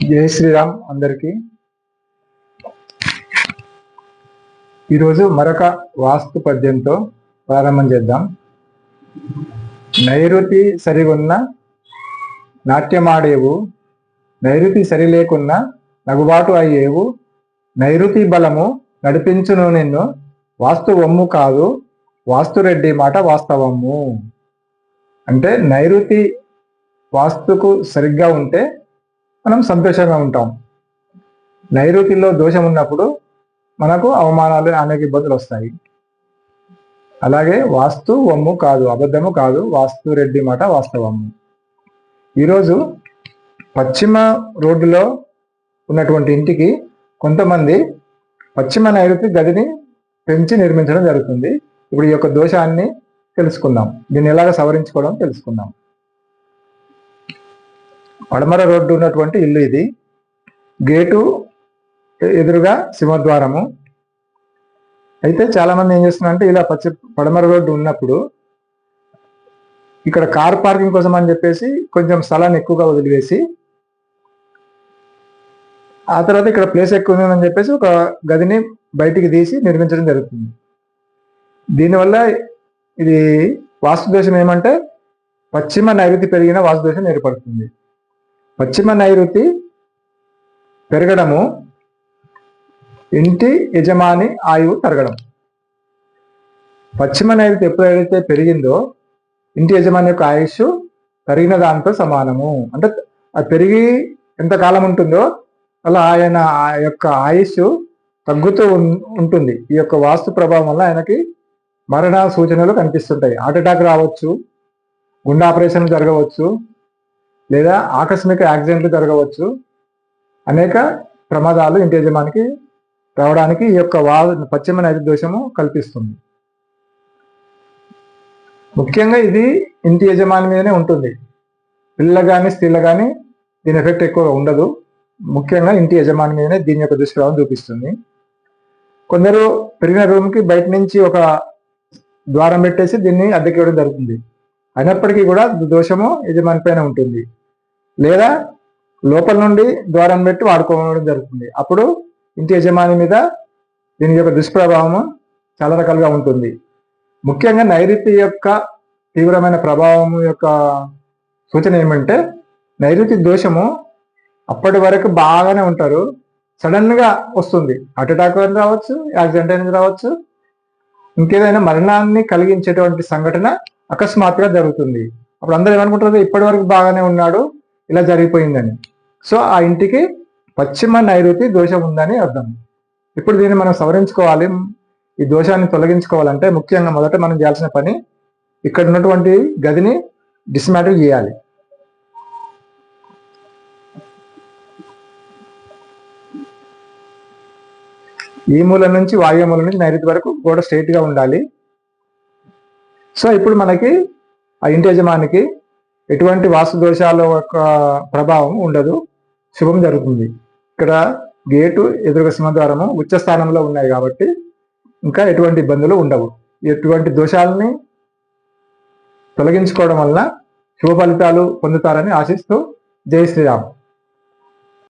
జై శ్రీరామ్ అందరికీ. ఈరోజు మరొక వాస్తు పద్యంతో ప్రారంభం చేద్దాం. నైరుతి సరిగున్న నాట్యమాడేవు, నైరుతి సరి లేకున్న నగుబాటు అయ్యేవు, నైరుతి బలము నడిపించును నిన్ను, వాస్తు వమ్ము కాదు వాస్తు రెడ్డి మాట వాస్తవము. అంటే నైరుతి వాస్తుకు సరిగ్గా ఉంటే మనం సంతోషంగా ఉంటాం. నైరుతిలో దోషం ఉన్నప్పుడు మనకు అవమానాలు, అనేక ఇబ్బందులు వస్తాయి. అలాగే వాస్తు వమ్ము కాదు, అబద్ధము కాదు, వాస్తు రెడ్డి మాట వాస్తవము. ఈరోజు పశ్చిమ రోడ్డులో ఉన్నటువంటి ఇంటికి కొంతమంది పశ్చిమ నైరుతి గదిని పెంచి నిర్మించడం జరుగుతుంది. ఇప్పుడు ఈ యొక్క దోషాన్ని తెలుసుకుందాం, దీన్ని ఎలాగ సవరించుకోవడం తెలుసుకుందాం. పడమర రోడ్డు ఉన్నటువంటి ఇల్లు ఇది. గేటు ఎదురుగా సింహద్వారము. అయితే చాలా మంది ఏం చేస్తున్నారంటే, ఇలా పడమర రోడ్డు ఉన్నప్పుడు ఇక్కడ కార్ పార్కింగ్ కోసం అని చెప్పేసి కొంచెం స్థలాన్ని ఎక్కువగా వదిలివేసి, ఆ తర్వాత ఇక్కడ ప్లేస్ ఎక్కువ ఉందని చెప్పేసి ఒక గదిని బయటికి తీసి నిర్మించడం జరుగుతుంది. దీనివల్ల ఇది వాస్తుదోషం ఏమంటే, పశ్చిమ నైరుతి పెరిగిన వాస్తుదోషం ఏర్పడుతుంది. పశ్చిమ నైరుతి పెరగడము ఇంటి యజమాని ఆయువు తరగడం. పశ్చిమ నైరుతి ఎప్పుడైతే పెరిగిందో ఇంటి యజమాని యొక్క ఆయుష్ తరిగిన దాంతో సమానము. అంటే అది పెరిగి ఎంతకాలం ఉంటుందో అలా ఆయన ఆ యొక్క ఆయుష్ తగ్గుతూ ఉంటుంది. ఈ యొక్క వాస్తు ప్రభావం వల్ల ఆయనకి మరణ సూచనలు కనిపిస్తుంటాయి. హార్ట్ అటాక్ రావచ్చు, గుండె ఆపరేషన్ జరగవచ్చు, లేదా ఆకస్మిక యాక్సిడెంట్లు జరగవచ్చు. అనేక ప్రమాదాలు ఇంటి యజమానికి రావడానికి ఈ యొక్క పశ్చిమ నైరుతి దోషము కల్పిస్తుంది. ముఖ్యంగా ఇది ఇంటి యజమాని మీదనే ఉంటుంది. పిల్లలు కానీ స్త్రీలు కానీ దీని ఎఫెక్ట్ ఎక్కువగా ఉండదు. ముఖ్యంగా ఇంటి యజమాని మీదనే దీని యొక్క దుష్ప్రభావం చూపిస్తుంది. కొందరు పెరిగిన రూమ్కి బయట నుంచి ఒక ద్వారం పెట్టేసి దీన్ని అద్దెకి ఇవ్వడం జరుగుతుంది. అయినప్పటికీ కూడా దోషము యజమాని పైన ఉంటుంది. లేదా లోపల నుండి ద్వారం పెట్టి వాడుకోవడం జరుగుతుంది. అప్పుడు ఇంటి యజమాని మీద దీని యొక్క దుష్ప్రభావము చాలా రకాలుగా ఉంటుంది. ముఖ్యంగా నైరుతి యొక్క తీవ్రమైన ప్రభావం యొక్క సూచన ఏమంటే, నైరుతి దోషము అప్పటి వరకు బాగానే ఉంటారు, సడన్ గా వస్తుంది. హార్ట్ అటాక్ అని రావచ్చు, యాక్సిడెంట్ అనేది రావచ్చు, ఇంకేదైనా మరణాన్ని కలిగించేటువంటి సంఘటన అకస్మాత్తుగా జరుగుతుంది. అప్పుడు అందరూ ఏమనుకుంటారు, ఇప్పటి వరకు బాగానే ఉన్నాడు, ఇలా జరిగిపోయిందని. సో ఆ ఇంటికి పశ్చిమ నైరుతి దోషం ఉందని అర్థం. ఇప్పుడు దీన్ని మనం సవరించుకోవాలి. ఈ దోషాన్ని తొలగించుకోవాలంటే ముఖ్యంగా మొదట మనం చేయాల్సిన పని, ఇక్కడ ఉన్నటువంటి గదిని డిస్మాంటిల్ చేయాలి. ఈ మూల నుంచి వాయు మూల నుంచి నైరుతి వరకు గోడ స్ట్రైట్ గా ఉండాలి. సో ఇప్పుడు మనకి ఆ ఇంటి యజమానికి ఎటువంటి వాస్తు దోషాల యొక్క ప్రభావం ఉండదు, శుభం జరుగుతుంది. ఇక్కడ గేటు ఎదురుగా సింహద్వారము ఉచ్చ స్థానంలో ఉన్నాయి కాబట్టి ఇంకా ఎటువంటి ఇబ్బందులు ఉండవు. ఎటువంటి దోషాలని తొలగించుకోవడం వల్ల శుభ ఫలితాలు పొందుతారని ఆశిస్తూ జై శ్రీరామ్.